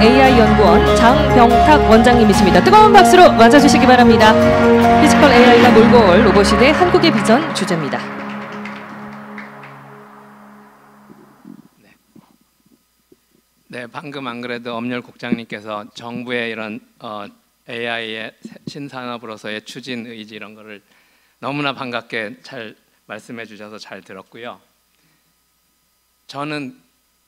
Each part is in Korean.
AI 연구원 장병탁 원장님이십니다. 뜨거운 박수로 맞아주시기 바랍니다. 피지컬 AI가 몰고 올 로봇시대 한국의 비전 주제입니다. 네, 방금 안 그래도 엄열 국장님께서 정부의 이런 AI의 신산업으로서의 추진 의지 이런 거를 너무나 반갑게 잘 말씀해 주셔서 잘 들었고요. 저는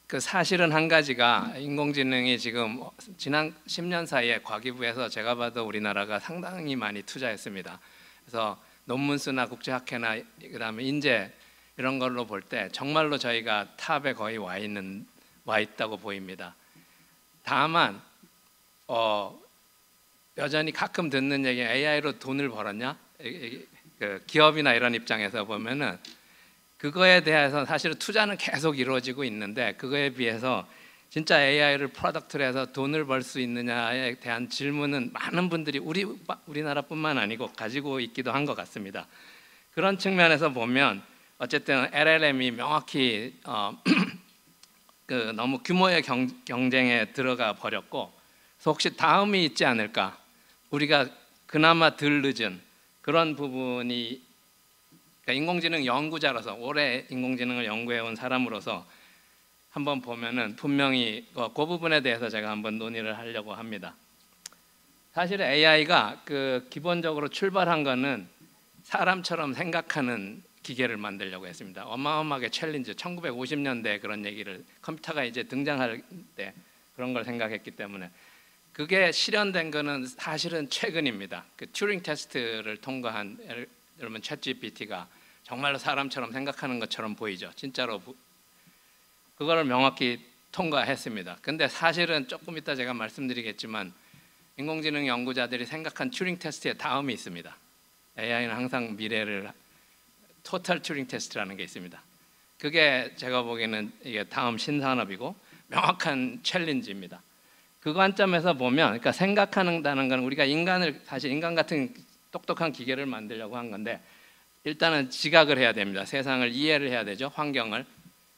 그 사실은 한 가지가 인공지능이 지금 지난 10년 사이에 과기부에서 제가 봐도 우리나라가 상당히 많이 투자했습니다. 그래서 논문수나 국제학회나 그다음에 인재 이런 걸로 볼 때 정말로 저희가 탑에 거의 와 있다고 보입니다. 다만 여전히 가끔 듣는 얘기 AI로 돈을 벌었냐? 그 기업이나 이런 입장에서 보면은 그거에 대해서 사실은 투자는 계속 이루어지고 있는데 그거에 비해서 진짜 AI를 프로덕트로 해서 돈을 벌 수 있느냐에 대한 질문은 많은 분들이 우리나라뿐만 아니고 가지고 있기도 한 것 같습니다. 그런 측면에서 보면 어쨌든 LLM이 명확히 그 너무 규모의 경쟁에 들어가 버렸고, 그래서 혹시 다음이 있지 않을까? 우리가 그나마 덜 늦은 그런 부분이, 그러니까 인공지능 연구자로서 오래 인공지능을 연구해온 사람으로서 한번 보면은 분명히 그 부분에 대해서 제가 한번 논의를 하려고 합니다. 사실 AI가 그 기본적으로 출발한 거는 사람처럼 생각하는 기계를 만들려고 했습니다. 어마어마하게 챌린지, 1950년대 그런 얘기를, 컴퓨터가 이제 등장할 때 그런 걸 생각했기 때문에 그게 실현된 거는 사실은 최근입니다. 그 튜링 테스트를 통과한, 예를 들면 챗GPT가 정말로 사람처럼 생각하는 것처럼 보이죠. 진짜로 그거를 명확히 통과했습니다. 근데 사실은 조금 이따 제가 말씀드리겠지만 인공지능 연구자들이 생각한 튜링 테스트의 다음이 있습니다. AI는 항상 미래를 토탈 튜링 테스트라는 게 있습니다. 그게 제가 보기에는 이게 다음 신산업이고 명확한 챌린지입니다. 그 관점에서 보면, 그러니까 생각한다는 건 우리가 사실 인간 같은 똑똑한 기계를 만들려고 한 건데 일단은 지각을 해야 됩니다. 세상을 이해를 해야 되죠. 환경을.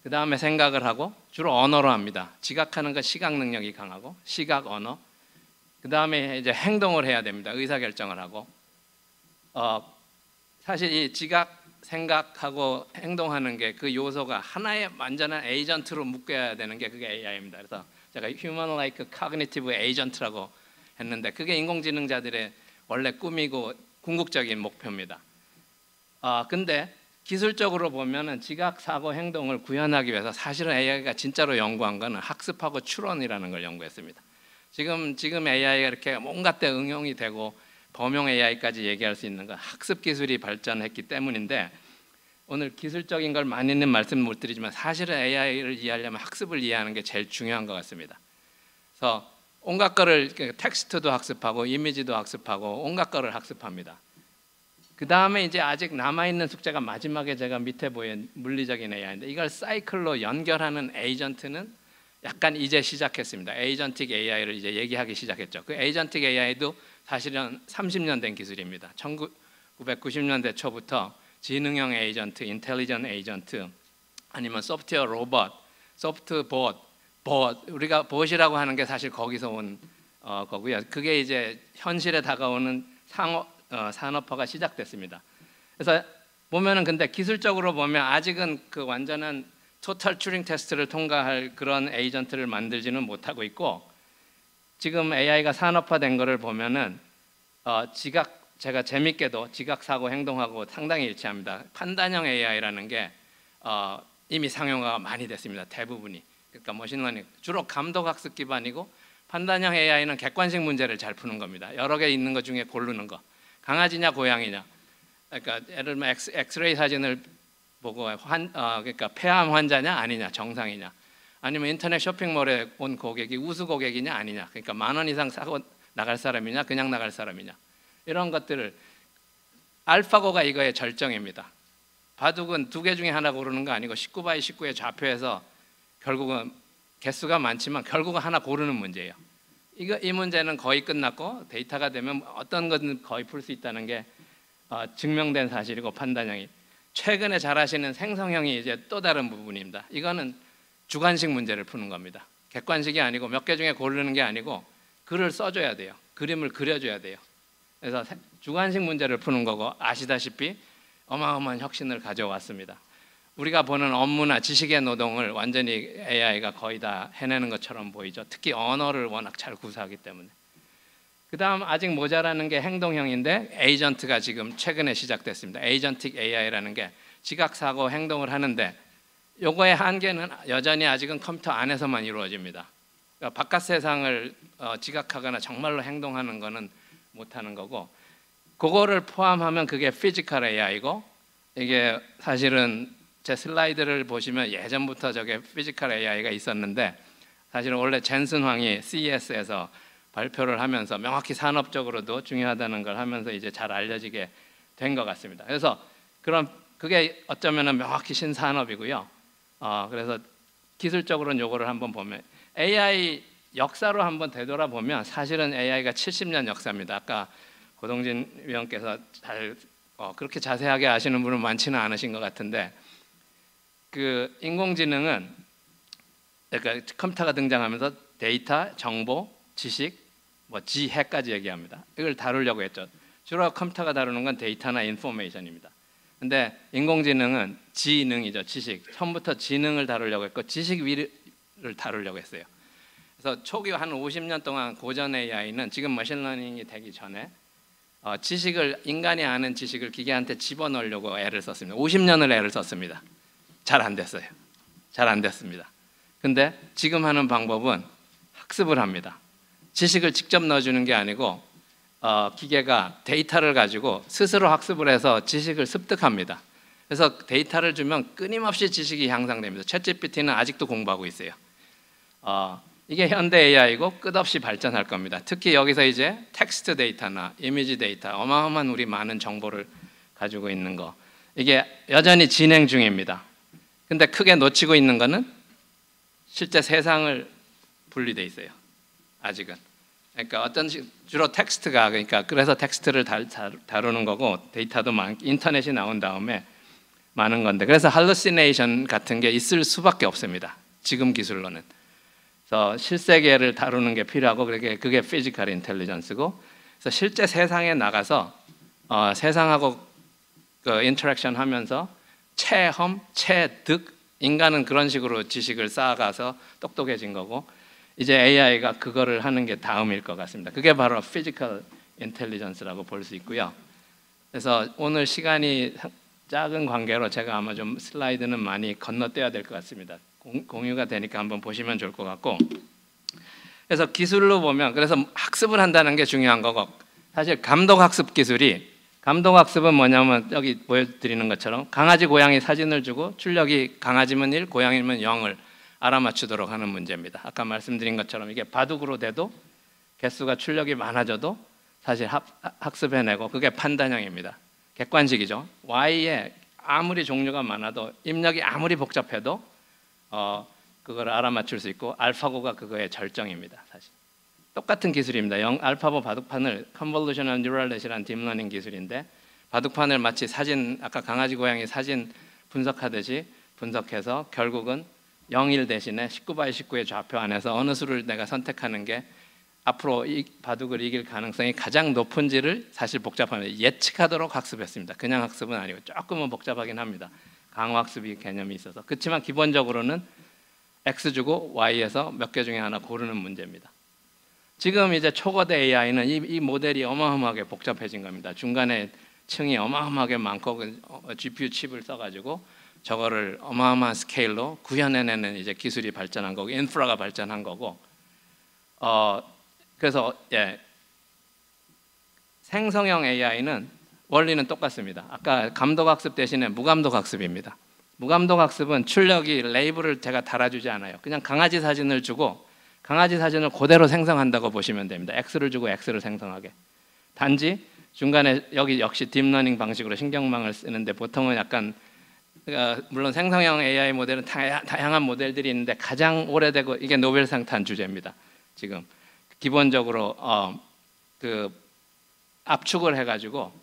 그 다음에 생각을 하고 주로 언어로 합니다. 지각하는 건 시각 능력이 강하고 시각, 언어. 그 다음에 이제 행동을 해야 됩니다. 의사결정을 하고. 사실 이 지각, 생각하고 행동하는 게 그 요소가 하나의 완전한 에이전트로 묶여야 되는 게 그게 AI입니다. 그래서 제가 Human-like Cognitive Agent라고 했는데 그게 인공지능자들의 원래 꿈이고 궁극적인 목표입니다. 근데 기술적으로 보면은 지각, 사고, 행동을 구현하기 위해서 사실은 AI가 진짜로 연구한 거는 학습하고 추론이라는 걸 연구했습니다. 지금 AI가 이렇게 온갖 데 응용이 되고 범용 AI까지 얘기할 수 있는 건 학습 기술이 발전했기 때문인데, 오늘 기술적인 걸 많이는 말씀 못 드리지만 사실은 AI를 이해하려면 학습을 이해하는 게 제일 중요한 것 같습니다. 그래서 온갖 거를, 텍스트도 학습하고 이미지도 학습하고 온갖 거를 학습합니다. 그 다음에 이제 아직 남아있는 숙제가 마지막에 제가 밑에 보인 물리적인 AI인데 이걸 사이클로 연결하는 에이전트는 약간 이제 시작했습니다. 에이전틱 AI를 이제 얘기하기 시작했죠. 그 에이전틱 AI도 사실은 30년 된 기술입니다. 1990년대 초부터 지능형 에이전트, 인텔리전 에이전트, 아니면 소프트웨어 로봇, 소프트 봇, 우리가 봇이라고 하는 게 사실 거기서 온 거고요. 그게 이제 현실에 다가오는 산업화가 시작됐습니다. 그래서 보면은 근데 기술적으로 보면 아직은 그 완전한 토탈 튜링 테스트를 통과할 그런 에이전트를 만들지는 못하고 있고, 지금 AI가 산업화된 거를 보면은 제가 재밌게도 지각, 사고, 행동하고 상당히 일치합니다. 판단형 AI라는 게 이미 상용화가 많이 됐습니다. 대부분이. 그러니까 머신러닝 주로 감독학습 기반이고, 판단형 AI는 객관식 문제를 잘 푸는 겁니다. 여러 개 있는 것 중에 고르는 거. 강아지냐 고양이냐. 그러니까 예를 들면 엑스레이 사진을 보고 그러니까 폐암 환자냐 아니냐, 정상이냐. 아니면 인터넷 쇼핑몰에 온 고객이 우수 고객이냐 아니냐. 그러니까 10,000원 이상 사고 나갈 사람이냐 그냥 나갈 사람이냐. 이런 것들을 알파고가 이거의 절정입니다. 바둑은 2개 중에 하나 고르는 거 아니고 19×19의 좌표에서 결국은 개수가 많지만 결국은 하나 고르는 문제예요. 이 문제는 거의 끝났고 데이터가 되면 어떤 것은 거의 풀 수 있다는 게 증명된 사실이고, 판단형이. 최근에 잘 하시는 생성형이 이제 또 다른 부분입니다. 이거는 주관식 문제를 푸는 겁니다. 객관식이 아니고 몇 개 중에 고르는 게 아니고 글을 써줘야 돼요. 그림을 그려줘야 돼요. 그래서 주관식 문제를 푸는 거고 아시다시피 어마어마한 혁신을 가져왔습니다. 우리가 보는 업무나 지식의 노동을 완전히 AI가 거의 다 해내는 것처럼 보이죠. 특히 언어를 워낙 잘 구사하기 때문에. 그 다음 아직 모자라는 게 행동형인데 에이전트가 지금 최근에 시작됐습니다. 에이전틱 AI라는 게 지각사고 행동을 하는데 요거의 한계는 여전히 아직은 컴퓨터 안에서만 이루어집니다. 그러니까 바깥 세상을 지각하거나 정말로 행동하는 거는 못하는 거고, 그거를 포함하면 그게 피지컬 AI고, 이게 사실은 제 슬라이드를 보시면 예전부터 저게 피지컬 AI가 있었는데 사실은 원래 젠슨 황이 CES에서 발표를 하면서 명확히 산업적으로도 중요하다는 걸 하면서 이제 잘 알려지게 된 것 같습니다. 그래서 그게 어쩌면은 명확히 신산업이고요. 그래서 기술적으로는 요거를 한번 보면 AI 역사로 한번 되돌아보면 사실은 AI가 70년 역사입니다. 아까 고동진 위원께서 그렇게 자세하게 아시는 분은 많지는 않으신 것 같은데, 그 인공지능은 그러니까 컴퓨터가 등장하면서 데이터, 정보, 지식, 지혜까지 얘기합니다. 이걸 다루려고 했죠. 주로 컴퓨터가 다루는 건 데이터나 인포메이션입니다. 근데 인공지능은 지능이죠. 지식. 처음부터 지능을 다루려고 했고 지식 위를 다루려고 했어요. 그래서 초기 한 50년 동안 고전 AI는 지금 머신러닝이 되기 전에 지식을, 인간이 아는 지식을 기계한테 집어넣으려고 애를 썼습니다. 50년을 애를 썼습니다. 잘 안 됐어요. 잘 안 됐습니다. 근데 지금 하는 방법은 학습을 합니다. 지식을 직접 넣어주는 게 아니고 기계가 데이터를 가지고 스스로 학습을 해서 지식을 습득합니다. 그래서 데이터를 주면 끊임없이 지식이 향상됩니다. 챗GPT는 아직도 공부하고 있어요. 이게 현대 AI고 끝없이 발전할 겁니다. 특히 여기서 이제 텍스트 데이터나 이미지 데이터, 어마어마한 우리 많은 정보를 가지고 있는 거, 이게 여전히 진행 중입니다. 근데 크게 놓치고 있는 거는 실제 세상을 분리돼 있어요. 아직은. 그러니까 주로 텍스트가, 그러니까 그래서 텍스트를 다루는 거고 데이터도 인터넷이 나온 다음에 많은 건데, 그래서 할루시네이션 같은 게 있을 수밖에 없습니다. 지금 기술로는. 그래서 실세계를 다루는 게 필요하고 그게 피지컬 인텔리전스고, 그래서 실제 세상에 나가서 세상하고 인터랙션 하면서 체험, 체득, 인간은 그런 식으로 지식을 쌓아가서 똑똑해진 거고, 이제 AI가 그거를 하는 게 다음일 것 같습니다. 그게 바로 피지컬 인텔리전스라고 볼 수 있고요. 그래서 오늘 시간이 작은 관계로 제가 아마 좀 슬라이드는 많이 건너뛰어야 될 것 같습니다. 공유가 되니까 한번 보시면 좋을 것 같고, 그래서 기술로 보면, 그래서 학습을 한다는 게 중요한 거고, 사실 감독학습 기술이, 감독학습은 뭐냐면 여기 보여드리는 것처럼 강아지 고양이 사진을 주고 출력이 강아지면 1, 고양이면 0을 알아맞추도록 하는 문제입니다. 아까 말씀드린 것처럼 이게 바둑으로 돼도 개수가 출력이 많아져도 사실 학습해내고, 그게 판단형입니다. 객관식이죠. Y에 아무리 종류가 많아도 입력이 아무리 복잡해도 그걸 알아맞출 수 있고, 알파고가 그거의 절정입니다. 사실 똑같은 기술입니다. 알파고 바둑판을 컨볼루셔널 뉴럴 넷이라는 딥러닝 기술인데, 바둑판을 마치 사진, 아까 강아지 고양이 사진 분석하듯이 분석해서 결국은 0, 1 대신에 19×19의 좌표 안에서 어느 수를 내가 선택하는 게 앞으로 이 바둑을 이길 가능성이 가장 높은지를 사실 복잡합니다. 예측하도록 학습했습니다. 그냥 학습은 아니고 조금은 복잡하긴 합니다. 강화학습이 개념이 있어서. 그렇지만 기본적으로는 X 주고 Y에서 몇 개 중에 하나 고르는 문제입니다. 지금 이제 초거대 AI는 이 모델이 어마어마하게 복잡해진 겁니다. 중간에 층이 어마어마하게 많고 GPU 칩을 써가지고 저거를 어마어마한 스케일로 구현해내는 이제 기술이 발전한 거고, 인프라가 발전한 거고, 그래서 생성형 AI는 원리는 똑같습니다. 아까 감독학습 대신에 무감독학습입니다. 무감독학습은 출력이 레이블을 제가 달아주지 않아요. 그냥 강아지 사진을 주고 강아지 사진을 그대로 생성한다고 보시면 됩니다. X를 주고 X를 생성하게. 단지 중간에 여기 역시 딥러닝 방식으로 신경망을 쓰는데, 보통은 약간 물론 생성형 AI 모델은 다양한 모델들이 있는데 가장 오래되고 이게 노벨상 탄 주제입니다. 지금 기본적으로 그 압축을 해가지고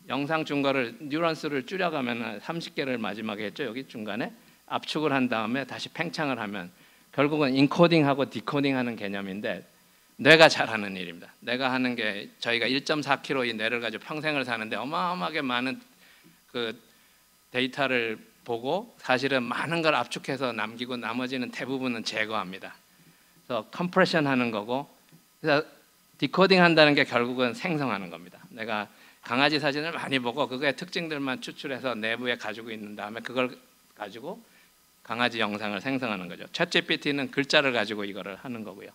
영상 준 거를 뉴런스를 줄여가면 30개를 마지막에 했죠. 여기 중간에 압축을 한 다음에 다시 팽창을 하면 결국은 인코딩하고 디코딩하는 개념인데 뇌가 잘하는 일입니다. 뇌가 하는 게 저희가 1.4kg 이 뇌를 가지고 평생을 사는데 어마어마하게 많은 그 데이터를 보고 사실은 많은 걸 압축해서 남기고 나머지는 대부분은 제거합니다. 그래서 컴프레션 하는 거고, 그래서 디코딩 한다는 게 결국은 생성하는 겁니다. 내가 강아지 사진을 많이 보고 그거의 특징들만 추출해서 내부에 가지고 있는 다음에 그걸 가지고 강아지 영상을 생성하는 거죠. 챗GPT는 글자를 가지고 이거를 하는 거고요.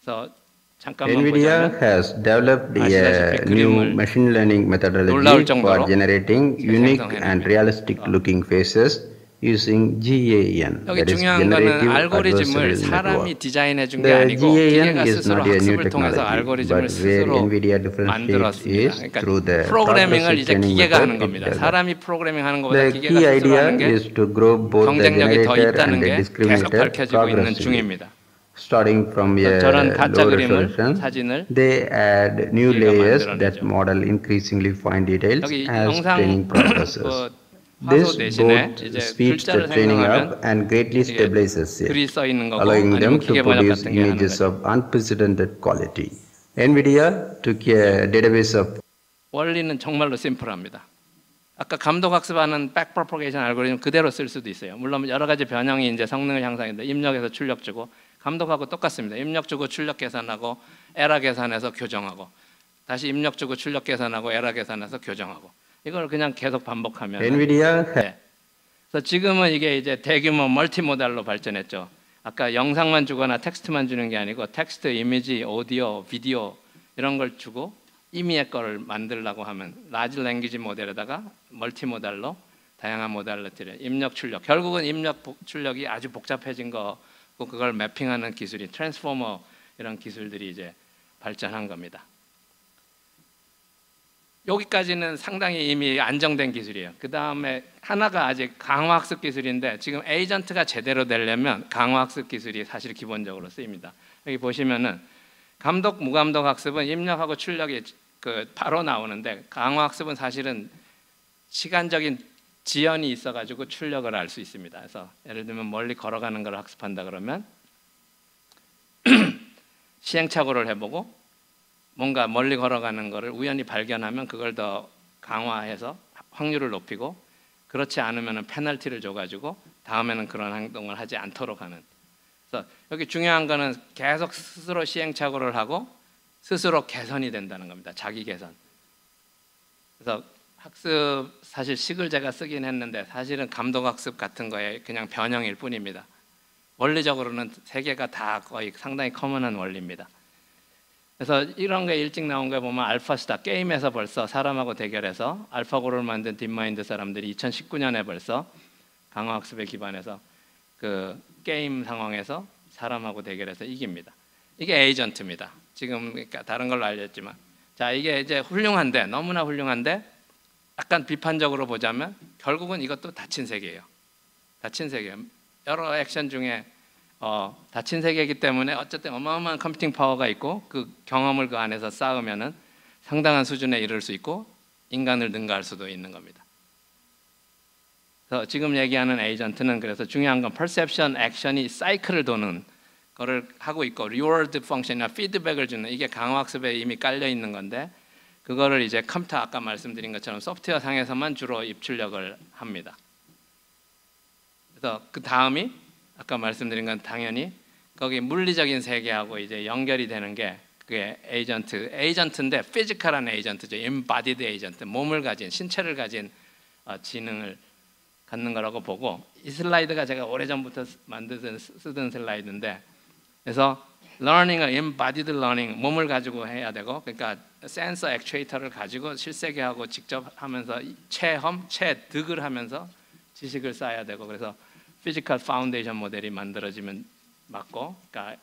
그래서 잠깐만 NVIDIA 보자면 has developed a 아시다시피 new 그림을 machine learning 놀라울 methodology 정도로 for generating unique 재생성해냅니다. and realistic looking faces using GAN, 여기 that is 중요한 거는 Generative 알고리즘을 Adversarial 사람이 Network. 디자인해 준 게 The 아니고 GAN 기계가 is 스스로 not a new 학습을 통해서 technology, 알고리즘을 but where 스스로 NVIDIA differentiates 만들었습니다. is 그러니까 through the 프로그래밍을 progressive 이제 training 기계가 하는 method it 겁니다. developed. 사람이 프로그래밍 하는 것보다 The 기계가 key 스스로 idea 하는 게 is to grow both the 경쟁력이 더 generator 있다는 and the 게 계속 discriminator 밝혀지고 있는 progressively. 중입니다. Starting from a 저런 가짜 low 그림을 resolution, 사진을 they add new 기계가 layers that 만들어내죠. model increasingly fine details 여기 as training 영상 progresses. 화소 This 대신에 both 이제 speeds the 글자를 training 생성하면 up and greatly 이게 stabilizes 글이 it, 써 있는 거고 allowing 아니면 them to 기계 번역 produce 같은 게 하는 images 거죠. of unprecedented quality. NVIDIA took a database of 원리는 정말로 심플합니다. 아까 감독 학습하는 백 프로포게이션 알고리즘 그대로 쓸 수도 있어요. 물론 여러 가지 변형이 이제 성능을 향상했는데 입력해서 출력 주고 감독하고 똑같습니다. 입력 주고 출력 계산하고 에러 계산해서 교정하고 다시 입력 주고 출력 계산하고 에러 계산해서 교정하고 이걸 그냥 계속 반복하면 NVIDIA 네. 그래서 지금은 이게 이제 대규모 멀티모달로 발전했죠. 아까 영상만 주거나 텍스트만 주는 게 아니고 텍스트, 이미지, 오디오, 비디오 이런 걸 주고 임의의 거를 만들려고 하면 라지 랭귀지 모델에다가 멀티모달로 다양한 모달리티를 입력 출력 결국은 입력 출력이 아주 복잡해진 거고 그걸 매핑하는 기술이 트랜스포머 이런 기술들이 이제 발전한 겁니다. 여기까지는 상당히 이미 안정된 기술이에요. 그 다음에 하나가 아직 강화학습 기술인데 지금 에이전트가 제대로 되려면 강화학습 기술이 사실 기본적으로 쓰입니다. 여기 보시면은 감독, 무감독 학습은 입력하고 출력이 바로 나오는데 강화학습은 사실은 시간적인 지연이 있어가지고 출력을 알 수 있습니다. 그래서 예를 들면 멀리 걸어가는 걸 학습한다 그러면 시행착오를 해보고 뭔가 멀리 걸어가는 거를 우연히 발견하면 그걸 더 강화해서 확률을 높이고 그렇지 않으면 페널티를 줘가지고 다음에는 그런 행동을 하지 않도록 하는. 그래서 여기 중요한 거는 계속 스스로 시행착오를 하고 스스로 개선이 된다는 겁니다. 자기 개선. 그래서 학습 사실 식을 제가 쓰긴 했는데 사실은 감독학습 같은 거에 그냥 변형일 뿐입니다. 원리적으로는 세 개가 다 거의 상당히 커먼한 원리입니다. 그래서 이런 게 일찍 나온 거 보면 알파스타 게임에서 벌써 사람하고 대결해서 알파고를 만든 딥마인드 사람들이 2019년에 벌써 강화학습에 기반해서 그 게임 상황에서 사람하고 대결해서 이깁니다. 이게 에이전트입니다. 지금 그러니까 다른 걸로 알렸지만 자 이게 이제 훌륭한데 너무나 훌륭한데 약간 비판적으로 보자면 결국은 이것도 닫힌 세계예요. 닫힌 세계. 여러 액션 중에 닫힌 세계이기 때문에 어쨌든 어마어마한 컴퓨팅 파워가 있고 그 경험을 그 안에서 쌓으면은 상당한 수준에 이를 수 있고 인간을 능가할 수도 있는 겁니다. 그래서 지금 얘기하는 에이전트는 그래서 중요한 건 perception, action이 사이클을 도는 거를 하고 있고 reward function이나 피드백을 주는 이게 강화학습에 이미 깔려 있는 건데 그거를 이제 컴퓨터 아까 말씀드린 것처럼 소프트웨어 상에서만 주로 입출력을 합니다. 그래서 그 다음이 아까 말씀드린 건 당연히 거기 물리적인 세계하고 이제 연결이 되는 게 그게 에이전트인데 피지컬한 에이전트죠. embodied 에이전트, 몸을 가진 신체를 가진 지능을 갖는 거라고 보고 이 슬라이드가 제가 오래전부터 쓰던 슬라이드인데 그래서 learning을 embodied learning 몸을 가지고 해야 되고 그러니까 센서 액추에이터를 가지고 실세계하고 직접 하면서 체험, 체득을 하면서 지식을 쌓아야 되고 그래서 피지컬 파운데이션 모델이 만들어지면 맞고 그러니까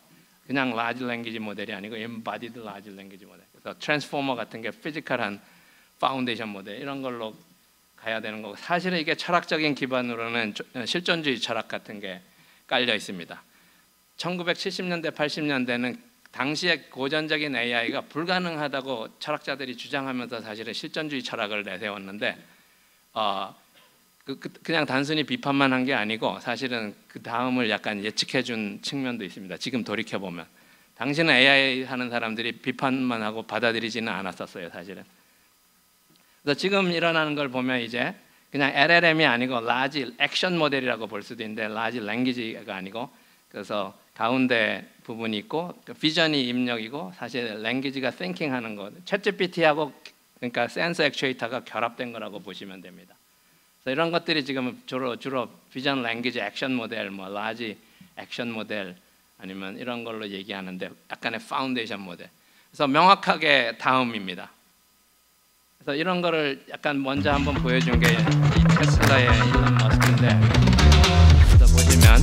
그냥 라지 랭귀지 모델이 아니고 embodied 라지 랭귀지 모델 그래서 트랜스포머 같은 게 피지컬한 파운데이션 모델 이런 걸로 가야 되는 거고 사실은 이게 철학적인 기반으로는 실존주의 철학 같은 게 깔려 있습니다. 1970년대 80년대는 당시의 고전적인 AI가 불가능하다고 철학자들이 주장하면서 사실은 실존주의 철학을 내세웠는데 그냥 단순히 비판만 한 게 아니고 사실은 그 다음을 약간 예측해준 측면도 있습니다. 지금 돌이켜 보면 당시는 AI 하는 사람들이 비판만 하고 받아들이지는 않았었어요, 사실은. 그래서 지금 일어나는 걸 보면 이제 그냥 LLM이 아니고 라지 액션 모델이라고 볼 수도 있는데 라지 랭귀지가 아니고 그래서 가운데 부분이 있고 그 비전이 입력이고 사실 랭귀지가 띵킹하는 거. 챗GPT하고 그러니까 센서 액추에이터가 결합된 거라고 보시면 됩니다. 그래서 이런 것들이 지금 주로 비전 랭귀지 액션 모델, 뭐 라지 액션 모델 아니면 이런 걸로 얘기하는데 약간의 파운데이션 모델. 그래서 명확하게 다음입니다. 그래서 이런 거를 약간 먼저 한번 보여준 게 이 테슬라의 일론 머스크인데, 그래서 보시면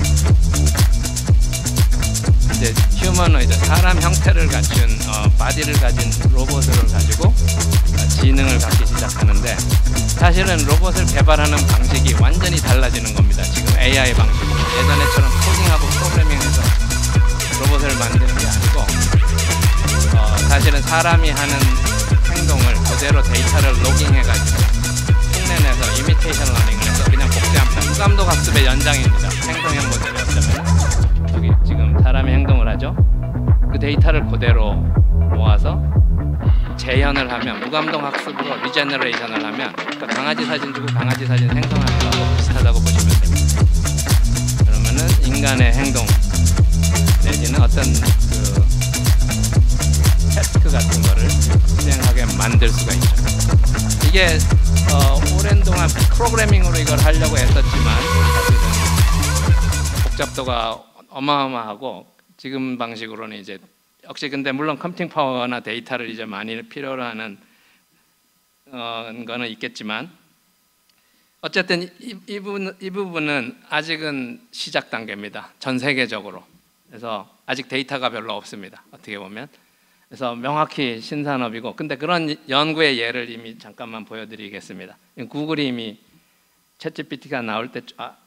이제 휴머노이드 사람 형태를 갖춘 바디를 가진 로봇을 가지고 지능을 갖기 시작하는데 사실은 로봇을 개발하는 방식이 완전히 달라지는 겁니다. 지금 AI 방식으로 예전에처럼 코딩하고 프로그래밍해서 로봇을 만드는 게 아니고 사실은 사람이 하는 행동을 그대로 데이터를 로깅해가지고 흉내내서 이미테이션 러닝을 해서 그냥 복제합니다. 무감독 학습의 연장입니다. 행동형 모델이 어쩌면 여기 지금 사람이 행동을 하죠. 그 데이터를 그대로 모아서 재현을 하면 무감독 학습으로 리제너레이션을 하면 그러니까 강아지 사진 주고 강아지 사진 생성하는 거하고 비슷하다고 보시면 됩니다. 그러면은 인간의 행동 내지는 어떤 그 태스크 같은 거를 실행하게 만들 수가 있죠. 이게 오랜 동안 프로그래밍으로 이걸 하려고 했었지만 사실은 복잡도가 어마어마하고 지금 방식으로는 이제 역시 근데 물론 컴퓨팅 파워나 데이터를 이제 많이 필요로 하는 거는 있겠지만 어쨌든 이 부분은 아직은 시작 단계입니다. 전 세계적으로. 그래서 아직 데이터가 별로 없습니다. 어떻게 보면. 그래서 명확히 신산업이고, 근데 그런 연구의 예를 이미 잠깐만 보여드리겠습니다. 구글이 이미 챗GPT가 나올 때,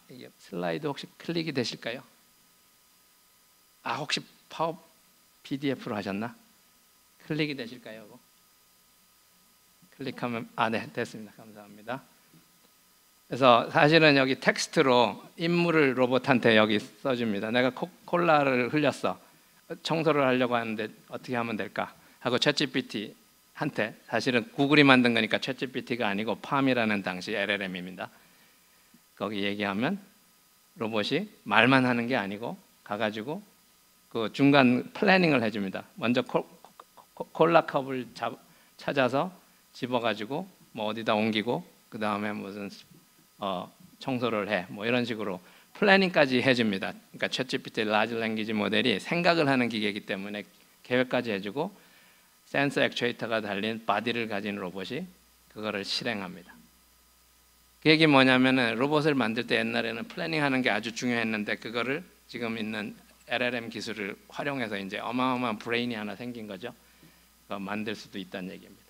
이게 슬라이드 혹시 클릭이 되실까요? 혹시 파워 PDF로 하셨나? 클릭이 되실까요? 이거? 클릭하면 네, 됐습니다. 감사합니다. 그래서 사실은 여기 텍스트로 인물을 로봇한테 여기 써줍니다. 내가 콜라를 흘렸어. 청소를 하려고 하는데 어떻게 하면 될까? 하고 챗GPT한테, 사실은 구글이 만든 거니까 챗GPT가 아니고 팜이라는 당시 LLM입니다. 거기 얘기하면 로봇이 말만 하는 게 아니고 가가지고 그 중간 플래닝을 해줍니다. 먼저 콜라 컵을 찾아서 집어가지고 뭐 어디다 옮기고 그 다음에 무슨 청소를 해, 뭐 이런 식으로 플래닝까지 해줍니다. 그러니까 챗GPT 라지 랭귀지 모델이 생각을 하는 기계이기 때문에 계획까지 해주고 센서 액추에이터가 달린 바디를 가진 로봇이 그거를 실행합니다. 그 얘기 뭐냐면은 로봇을 만들 때 옛날에는 플래닝하는 게 아주 중요했는데 그거를 지금 있는 LLM 기술을 활용해서 이제 어마어마한 브레인이 하나 생긴 거죠. 만들 수도 있다는 얘기입니다.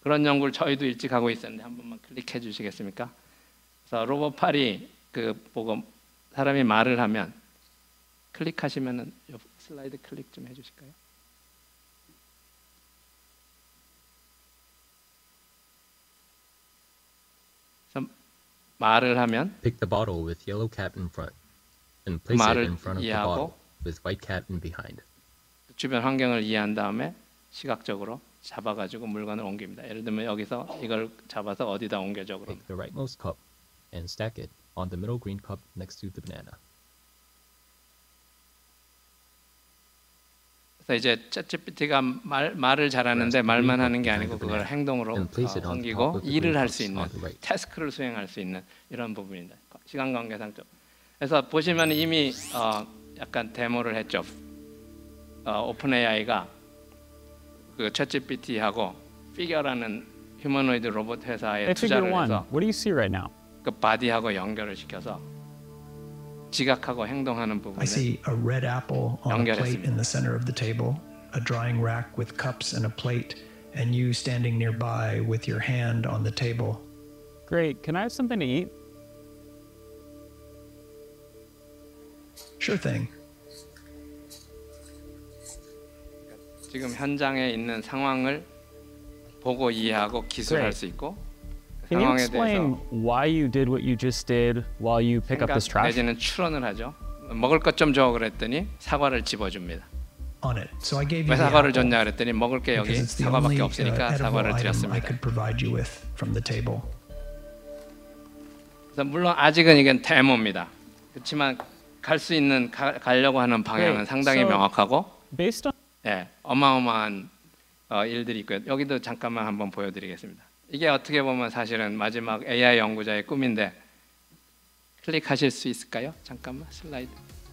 그런 연구를 저희도 일찍 하고 있었는데 한 번만 클릭해 주시겠습니까? 그래서 로봇 팔이 그 보고 사람이 말을 하면 클릭하시면은 슬라이드 클릭 좀 해주실까요? 그래서 말을 하면 Pick the bottle with yellow cap in front and place it in front of the bottle with white cap in behind. 주변 환경을 이해한 다음에 시각적으로 잡아가지고 물건을 옮깁니다. 예를 들면 여기서 이걸 잡아서 어디다 옮겨줘 그러면. Take the rightmost cup and stack it on the middle green cup next to the banana. 그래서 이제 챗GPT가 말을 잘하는데 말만 하는 게 아니고 그걸 행동으로 옮기고 일을 할 수 있는 태스크를 수행할 수 있는 이런 부분입니다. 시간 관계상 좀. 그래서 보시면 이미 약간 데모를 했죠. 오픈 AI가 그 챗GPT하고 피겨라는 휴머노이드 로봇 회사에 투자를 해서 What do you see right now? 그 바디하고 연결을 시켜서 지각하고 행동하는 부분을 I see a red apple on a plate 연결했습니다. in the center of the table, a drying rack with cups and a plate, and you standing nearby with your hand on the table. Great. Can I have something to eat? Sure thing. 지금 현장에 있는 상황을 보고 이해하고 기술할 수 있고 Can you 상황에 explain 대해서 why you did what you just did while you pick up this 생각 trash? 내지는 추론을 하죠. 먹을 것 좀 줘 그랬더니 사과를 집어줍니다. On it. So I gave 왜 you the 사과를 apple 줬냐 그랬더니 먹을 게 여기 because it's the 사과밖에 only 없으니까 edible 사과를 item I 드렸습니다. could provide you with from the table. 그래서 물론 아직은 이건 데모입니다. 그렇지만 갈 수 있는 가려고 하는 방향은 Great. 상당히 So- 명확하고 Based on 예, 어마어마한 일들이 있고요. 여기도 잠깐만 한번 보여드리겠습니다. 이게 어떻게 보면 사실은 마지막 AI 연구자의 꿈인데 클릭하실 수 있을까요? 잠깐만 슬라이드.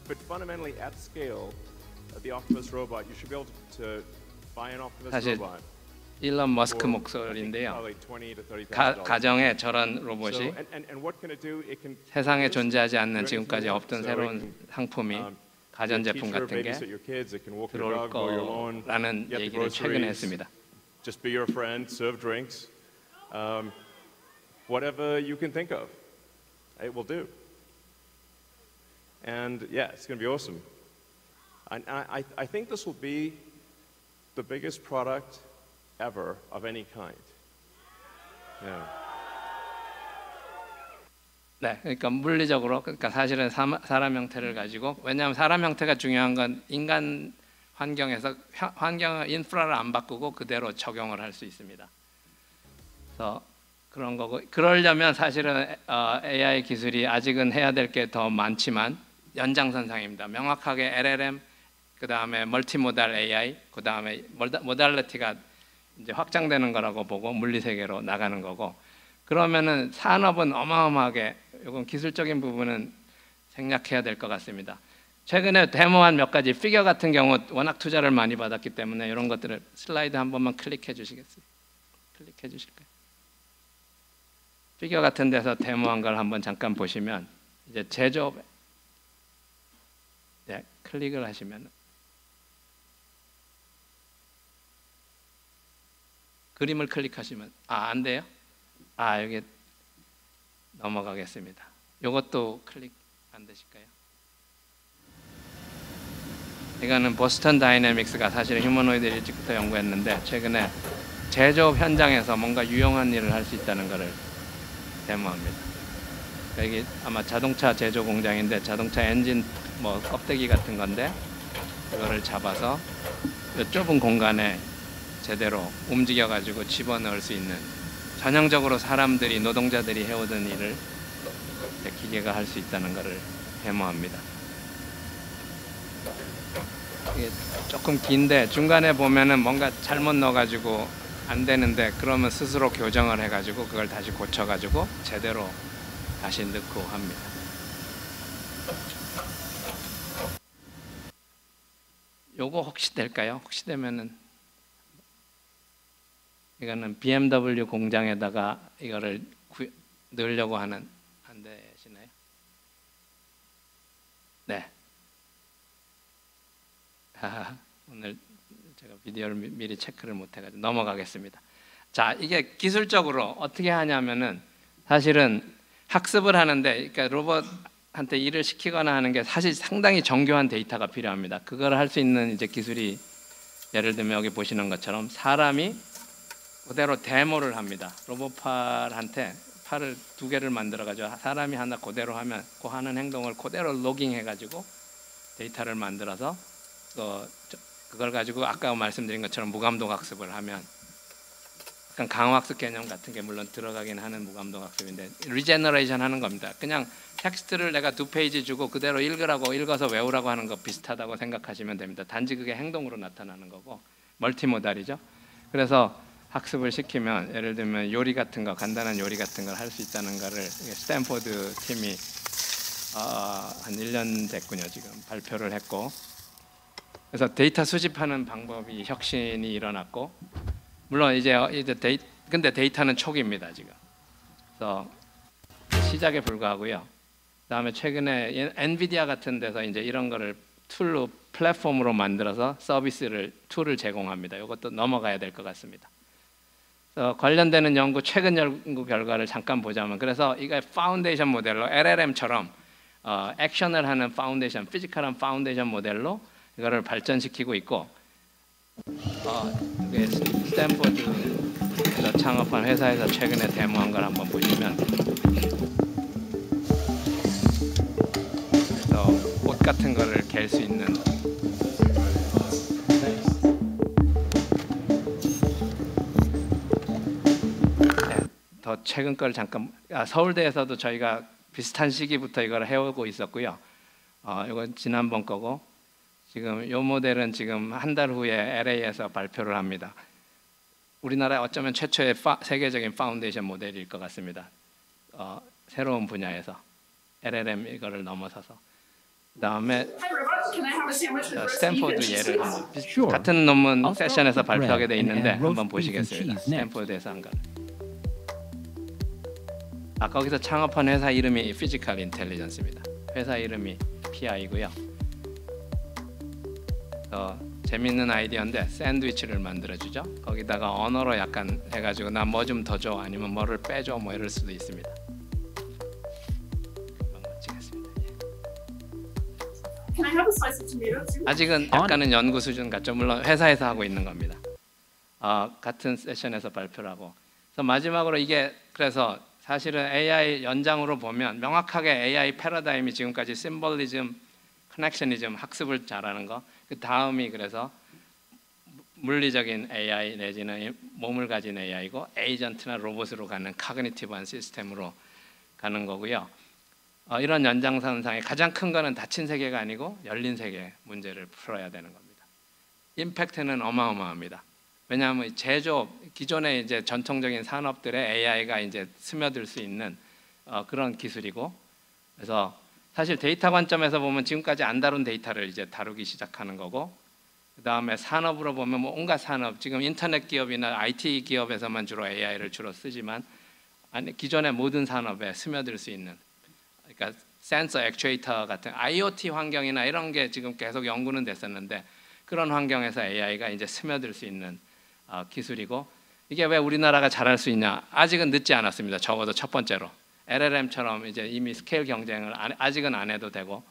But fundamentally, at scale, the Optimus robot, you should be able to buy an Optimus 사실 robot 일론 머스크 for, I think, 목소리인데요. probably $20,000 to $30,000. 가정에 저런 로봇이 So, and what can it do? It can 세상에 just 존재하지 do 않는 anything 지금까지 you want. 없던 So 새로운 it can, 상품이 teach 가전제품 her, 같은 게 babysit your kids. It can walk your 들어올 dog, mow your lawn, 거라는 get the 얘기를 최근에 groceries, 했습니다. just be your friend, serve drinks, whatever you can think of, it will do. And yeah, it's going to be awesome. And I think this will be the biggest product ever of any kind. Yeah. 네, 그러니까 물리적으로 그러니까 사실은 사람 형태를 가지고 왜냐하면 사람 형태가 중요한 건 인간 환경에서 환경 인프라를 안 바꾸고 그대로 적용을 할 수 있습니다. 그래서 그런 거고 그러려면 사실은 AI 기술이 아직은 해야 될 게 더 많지만 연장선상입니다. 명확하게 LLM 그 다음에 멀티모달 AI 그 다음에 모달리티가 이제 확장되는 거라고 보고 물리 세계로 나가는 거고 그러면은 산업은 어마어마하게 이건 기술적인 부분은 생략해야 될 것 같습니다. 최근에 데모한 몇 가지 피겨 같은 경우 워낙 투자를 많이 받았기 때문에 이런 것들을 슬라이드 한 번만 클릭해 주시겠어요? 클릭해 주실까요? 피겨 같은 데서 데모한 걸 한번 잠깐 보시면 이제 제조업 네, 클릭을 하시면 그림을 클릭하시면 안 돼요? 여기 넘어가겠습니다. 이것도 클릭 안 되실까요? 이거는 보스턴 다이내믹스가 사실 휴머노이드 일찍부터 연구했는데 최근에 제조업 현장에서 뭔가 유용한 일을 할 수 있다는 것을 데모합니다. 여기 아마 자동차 제조 공장인데 자동차 엔진 뭐 껍데기 같은 건데 이거를 잡아서 이 좁은 공간에 제대로 움직여 가지고 집어넣을 수 있는 전형적으로 사람들이 노동자들이 해오던 일을 기계가 할 수 있다는 것을 데모합니다. 이게 조금 긴데 중간에 보면은 뭔가 잘못 넣어가지고 안 되는데 그러면 스스로 교정을 해가지고 그걸 다시 고쳐가지고 제대로 다시 넣고 합니다. 요거 혹시 될까요? 혹시 되면은 이거는 BMW 공장에다가 이거를 넣으려고 하는 안 되시나요? 네. 오늘 제가 비디오를 미리 체크를 못 해가지고 넘어가겠습니다. 자, 이게 기술적으로 어떻게 하냐면은 사실은 학습을 하는데, 그러니까 로봇한테 일을 시키거나 하는 게 사실 상당히 정교한 데이터가 필요합니다. 그걸 할 수 있는 이제 기술이 예를 들면 여기 보시는 것처럼 사람이 그대로 데모를 합니다. 로봇팔한테 팔을 2개를 만들어가지고 사람이 하나 그대로 하면 그 하는 행동을 그대로 로깅해가지고 데이터를 만들어서 그걸 가지고 아까 말씀드린 것처럼 무감독 학습을 하면 약간 강화학습 개념 같은 게 물론 들어가긴 하는 무감독 학습인데 리제너레이션 하는 겁니다. 그냥 텍스트를 내가 2페이지 주고 그대로 읽으라고 읽어서 외우라고 하는 거 비슷하다고 생각하시면 됩니다. 단지 그게 행동으로 나타나는 거고 멀티모달이죠. 그래서 학습을 시키면 예를 들면 요리 같은 거 간단한 요리 같은 걸 할 수 있다는 거를 스탠포드 팀이 한 1년 됐군요. 지금 발표를 했고 그래서 데이터 수집하는 방법이 혁신이 일어났고 물론 이제 근데 데이터는 초기입니다 지금. 그래서 시작에 불과하고요. 그다음에 최근에 엔비디아 같은 데서 이제 이런 거를 툴로 플랫폼으로 만들어서 서비스를 툴을 제공합니다. 이것도 넘어가야 될 것 같습니다. 관련되는 연구 최근 연구 결과를 잠깐 보자면 그래서 이게 파운데이션 모델로 LLM처럼 액션을 하는 파운데이션, 피지컬한 파운데이션 모델로 이거를 발전시키고 있고 스탠포드에서 창업한 회사에서 최근에 데모한 걸 한번 보시면, 그래서 옷 같은 거를 갤 수 있는, 더 최근 걸 잠깐, 서울대에서도 저희가 비슷한 시기부터 이걸 해오고 있었고요. 이건 지난번 거고, 지금 이 모델은 지금 한 달 후에 LA에서 발표를 합니다. 우리나라 어쩌면 최초의 세계적인 파운데이션 모델일 것 같습니다. 새로운 분야에서 LLM 이거를 넘어서서. 그다음에 스탠포드 예를 한번, 같은 논문 세션에서 발표하게 돼 있는데 한번 보시겠습니다. 스탠포드에서 한 거. 거기서 창업한 회사 이름이 피지컬 인텔리전스입니다. 회사 이름이 PI고요. 재밌는 아이디어인데 샌드위치를 만들어주죠. 거기다가 언어로 약간 해가지고 나 뭐 좀 더 줘, 아니면 뭐를 빼줘, 뭐 이럴 수도 있습니다. 아직은 약간은 연구 수준 같죠. 물론 회사에서 하고 있는 겁니다. 같은 세션에서 발표를 하고. 그래서 마지막으로 이게, 그래서 사실은 AI 연장으로 보면 명확하게 AI 패러다임이 지금까지 심볼리즘, 커넥셔니즘, 학습을 잘하는 거, 그 다음이 그래서 물리적인 AI 내지는 몸을 가진 AI고, 에이전트나 로봇으로 가는 카그니티브한 시스템으로 가는 거고요. 이런 연장선상에 가장 큰 거는 닫힌 세계가 아니고 열린 세계 문제를 풀어야 되는 겁니다. 임팩트는 어마어마합니다. 왜냐하면 제조업, 기존의 이제 전통적인 산업들의 AI가 이제 스며들 수 있는 그런 기술이고, 그래서 사실 데이터 관점에서 보면 지금까지 안 다룬 데이터를 이제 다루기 시작하는 거고, 그 다음에 산업으로 보면 뭐 온갖 산업, 지금 인터넷 기업이나 IT 기업에서만 주로 AI를 주로 쓰지만 기존의 모든 산업에 스며들 수 있는, 그러니까 센서, 액추에이터 같은 IoT 환경이나 이런 게 지금 계속 연구는 됐었는데 그런 환경에서 AI가 이제 스며들 수 있는 기술이고, 이게 왜 우리나라가 잘할 수 있냐? 아직은 늦지 않았습니다. 적어도 첫 번째로 LLM처럼 이제 이미 스케일 경쟁을 아직은 안 해도 되고,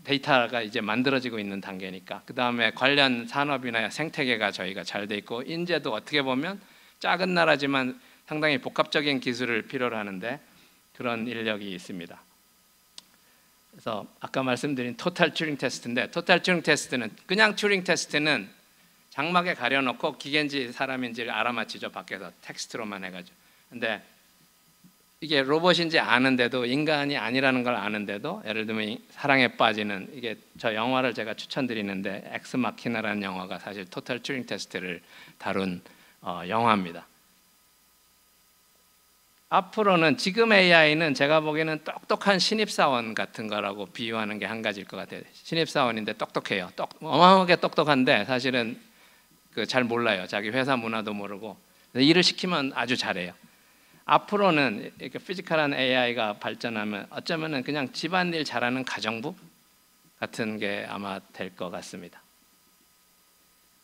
데이터가 이제 만들어지고 있는 단계니까. 그 다음에 관련 산업이나 생태계가 저희가 잘 돼 있고, 인재도 어떻게 보면 작은 나라지만 상당히 복합적인 기술을 필요로 하는데 그런 인력이 있습니다. 그래서 아까 말씀드린 토탈 튜링 테스트인데, 토탈 튜링 테스트는 그냥 튜링 테스트는 장막에 가려놓고 기계인지 사람인지를 알아맞히죠. 밖에서 텍스트로만 해가지고. 근데 이게 로봇인지 아는데도, 인간이 아니라는 걸 아는데도, 예를 들면 사랑에 빠지는, 이게 저 영화를 제가 추천드리는데 엑스 마키나라는 영화가 사실 토탈 튜링 테스트를 다룬 영화입니다. 앞으로는 지금 AI는 제가 보기에는 똑똑한 신입사원 같은 거라고 비유하는 게 한 가지일 것 같아요. 신입사원인데 똑똑해요. 어마어마하게 똑똑한데 사실은 잘 몰라요. 자기 회사 문화도 모르고. 일을 시키면 아주 잘해요. 앞으로는 이렇게 피지컬한 AI가 발전하면 어쩌면은 그냥 집안일 잘하는 가정부 같은 게 아마 될 것 같습니다.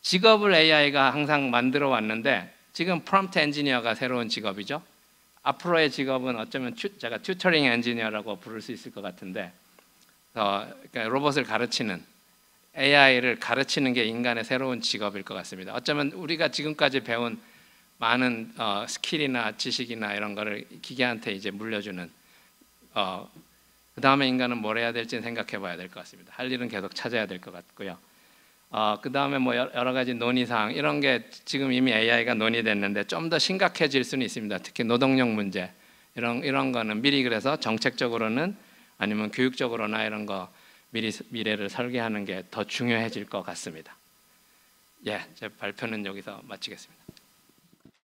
직업을 AI가 항상 만들어 왔는데 지금 프롬프트 엔지니어가 새로운 직업이죠. 앞으로의 직업은 어쩌면 제가 튜터링 엔지니어라고 부를 수 있을 것 같은데, 그러니까 로봇을 가르치는, AI를 가르치는 게 인간의 새로운 직업일 것 같습니다. 어쩌면 우리가 지금까지 배운 많은 스킬이나 지식이나 이런 거를 기계한테 이제 물려주는, 그 다음에 인간은 뭘 해야 될지는 생각해 봐야 될 것 같습니다. 할 일은 계속 찾아야 될 것 같고요. 그 다음에 뭐 여러 가지 논의사항, 이런 게 지금 이미 AI가 논의됐는데 좀 더 심각해질 수는 있습니다. 특히 노동력 문제, 이런 거는 미리, 그래서 정책적으로는 아니면 교육적으로나 이런 거 미래를 설계하는 게 더 중요해질 것 같습니다. 제 발표는 여기서 마치겠습니다.